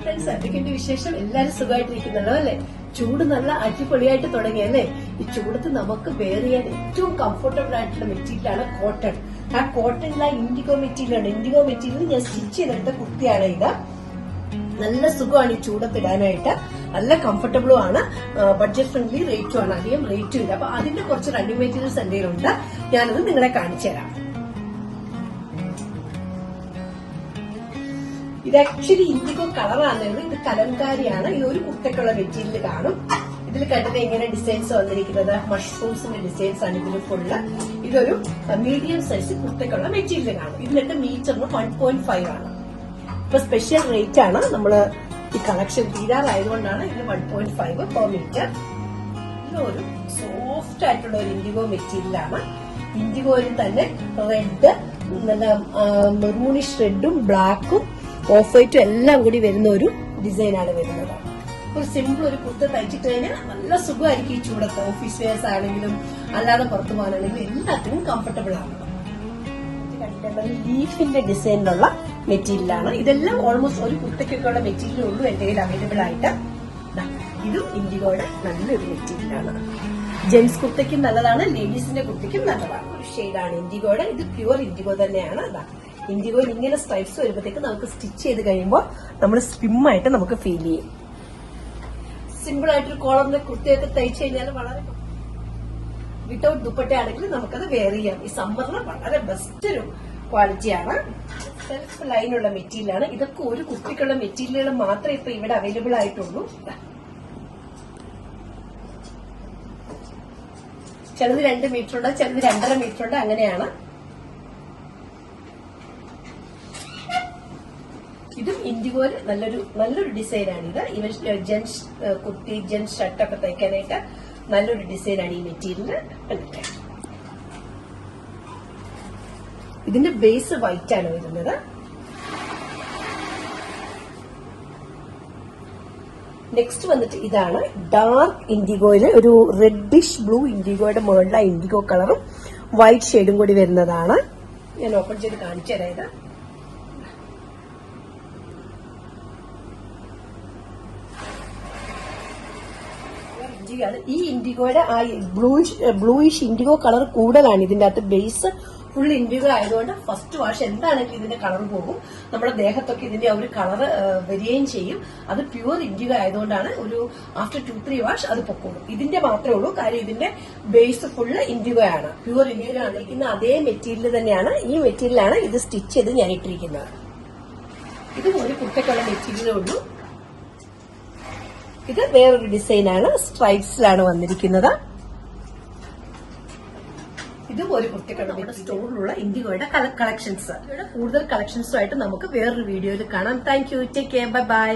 Friends, എന്തൊക്കെയുണ്ട് വിശേഷം? എല്ലാരും സുഖമായിട്ടിരിക്കുന്നല്ലോ അല്ലെ? ചൂട് നല്ല അടിപൊളിയായിട്ട് തുടങ്ങിയല്ലേ? ഈ ചൂടത്ത് നമുക്ക് വെയർ ചെയ്യാൻ ഏറ്റവും കംഫർട്ടബിൾ ആയിട്ടുള്ള മെറ്റീരിയലാണ് കോട്ടൺ. ആ കോട്ടണിൽ ആ ഇൻഡിഗോ മെറ്റീരിയലാണ്. ഇൻഡിഗോ മെറ്റീരിയൽ ഞാൻ സ്റ്റിച്ച് ചെയ്തെടുത്ത കുർത്തിയാണ് ഇത്. നല്ല സുഖമാണ് ഈ ചൂടത്തിടാനായിട്ട്, നല്ല കംഫർട്ടബിളും ആണ്, ബഡ്ജറ്റ് ഫ്രണ്ട്ലി റേറ്റും ആണ്, അധികം റേറ്റും ഇല്ല. അപ്പൊ അതിന്റെ കുറച്ച് റണ്ണിങ് മെറ്റീരിയൽസ് എന്തെങ്കിലും ഉണ്ട്, ഞാനത് നിങ്ങളെ കാണിച്ചു തരാം. ഇത് ആക്ച്വലി ഇൻഡിഗോ കളറാണ്. ഇത് കലംകാരിയാണ്. ഇത് ഒരു കുർത്തക്കുള്ള മെറ്റീരിയൽ കാണും. ഇതിൽ കണ്ടിട്ട് എങ്ങനെ ഡിസൈൻസ് വന്നിരിക്കുന്നത് മഷ്റൂംസിന്റെ ഡിസൈൻസ് ആണ് ഇതിൽ ഫുള്ള്. ഇതൊരു മീഡിയം സൈസ് കുർത്തക്കുള്ള മെറ്റീരിയൽ കാണും. ഇതിനൊക്കെ മീറ്ററിന് 1.5 ആണ്. ഇപ്പൊ സ്പെഷ്യൽ റേറ്റ് ആണ്. നമ്മള് ഈ കളക്ഷൻ തീരാറായതുകൊണ്ടാണ് ഇതിന് 1.5 പെർ മീറ്റർ. ഇതൊരു സോഫ്റ്റ് ആയിട്ടുള്ള ഒരു ഇൻഡിഗോ മെറ്റീരിയലാണ്. ഇൻഡിഗോയിൽ തന്നെ റെഡ്, നല്ല മെറൂണിഷ് റെഡും ബ്ലാക്കും ഓഫ് വൈറ്റും എല്ലാം കൂടി വരുന്ന ഒരു ഡിസൈനാണ് വരുന്നത്. ഒരു സിമ്പിൾ ഒരു കുർത്ത തയ്ച്ചിട്ട് കഴിഞ്ഞാൽ നല്ല സുഖമായിരിക്കും ഈ ചൂടത്ത്. ഓഫീസ് വെയർസ് ആണെങ്കിലും അല്ലാതെ പുറത്തു പോകാനാണെങ്കിലും എല്ലാത്തിനും കംഫർട്ടബിൾ ആണ്. ലീഫിന്റെ ഡിസൈനിലുള്ള മെറ്റീരിയലാണ്. ഇതെല്ലാം ഓൾമോസ്റ്റ് ഒരു കുർത്തയ്ക്കൊക്കെയുള്ള മെറ്റീരിയൽ ഉള്ളൂ എന്റെ കയ്യിൽ അവൈലബിൾ ആയിട്ട്. ഇതും ഇൻഡിഗോയുടെ നല്ലൊരു മെറ്റീരിയലാണ്. ജെന്റ്സ് കുർത്തയ്ക്കും നല്ലതാണ്, ലേഡീസിന്റെ കുർത്തയ്ക്കും നല്ലതാണ്. ഒരു ഷെയ്ഡാണ് ഇൻഡിഗോയുടെ. ഇത് പ്യുവർ ഇൻഡിഗോ തന്നെയാണ്. ഇൻഡിഗോയിൽ ഇങ്ങനെ സ്ട്രൈപ്സ് വരുമ്പോഴത്തേക്ക് നമുക്ക് സ്റ്റിച്ച് ചെയ്ത് കഴിയുമ്പോൾ നമ്മൾ സ്ലിം ആയിട്ട് നമുക്ക് ഫീൽ ചെയ്യും. സിമ്പിൾ ആയിട്ടൊരു കോളറിന്റെ കുർത്തയൊക്കെ തയ്ച്ചു കഴിഞ്ഞാൽ വളരെ വിത്തൗട്ട് ദുപ്പട്ട ആണെങ്കിൽ നമുക്കത് വെയർ ചെയ്യാം. ഈ സമ്മറിന് വളരെ ബെസ്റ്റ് ഒരു ക്വാളിറ്റിയാണ്. സെൽഫ് ലൈനുള്ള മെറ്റീരിയലാണ്. ഇതൊക്കെ ഒരു കുർത്തിക്കുള്ള മെറ്റീരിയലുകൾ മാത്രമേ ഇപ്പൊ ഇവിടെ അവൈലബിൾ ആയിട്ടുള്ളൂ. ചിലത് 2 മീറ്റർ ഉണ്ട്, ചിലത് 2.5 മീറ്റർ ഉണ്ട്, അങ്ങനെയാണ്. ഇതും ഇൻഡിഗോയിൽ നല്ലൊരു ഡിസൈനാണ്. ഇത് ഇവൻ ജെന്റ്സ് കുർത്തി, ജെന്റ്സ് ഷർട്ടൊക്കെ തയ്ക്കാനായിട്ട് നല്ലൊരു ഡിസൈനാണ് ഈ മെറ്റീരിയൽ. ഇതിന്റെ ബേസ് വൈറ്റ് ആണ് വരുന്നത്. നെക്സ്റ്റ് വന്നിട്ട് ഇതാണ് ഡാർക്ക് ഇൻഡിഗോയില് ഒരു റെഡിഷ് ബ്ലൂ ഇൻഡിഗോയുടെ മുകളിലെ ഇൻഡിഗോ കളറും വൈറ്റ് ഷെയ്ഡും കൂടി വരുന്നതാണ്. ഞാൻ ഓപ്പൺ ചെയ്ത് കാണിച്ചു തരാം. ഇത് ഈ ഇൻഡിഗോയുടെ ആ ബ്ലൂയിഷ് ഇൻഡിഗോ കളർ കൂടുതലാണ്. ഇതിന്റെ അകത്ത് ബേസ് ഫുൾ ഇൻഡിഗോ ആയതുകൊണ്ട് ഫസ്റ്റ് വാഷ് എന്താണെങ്കിലും ഇതിന്റെ കളർ പോകും. നമ്മുടെ ദേഹത്തൊക്കെ ഇതിന്റെ ഒരു കളർ വരികയും ചെയ്യും. അത് പ്യുവർ ഇൻഡിഗോ ആയതുകൊണ്ടാണ് ഒരു ആഫ്റ്റർ 2-3 വാഷ് അത് പൊക്കോളും. ഇതിന്റെ മാത്രമേ ഉള്ളൂ കാര്യം ഇതിന്റെ ബേസ് ഫുള്ള് ഇൻഡിഗോ ആണ്. പ്യുവർ ഇൻഡിഗോ ആണ്. അതേ മെറ്റീരിയൽ തന്നെയാണ്. ഈ മെറ്റീരിയലാണ് ഇത് സ്റ്റിച്ച് ചെയ്ത് ഞാൻ ഇട്ടിരിക്കുന്നത്. ഇതും ഒരു കുർത്തക്കുള്ള മെറ്റീരിയലേ ഉള്ളൂ. ഇത് വേറൊരു ഡിസൈനാണ്. സ്ട്രൈപ്സിലാണ് വന്നിരിക്കുന്നത്. ഇതും ഒരു കുർത്തിക്കുള്ള സ്റ്റോറിലുള്ള ഇൻഡിഗോയുടെ കളക്ഷൻസ്. കൂടുതൽ കളക്ഷൻസുമായിട്ട് നമുക്ക് വേറൊരു വീഡിയോയിൽ കാണാം. Thank you. Take care. Bye bye.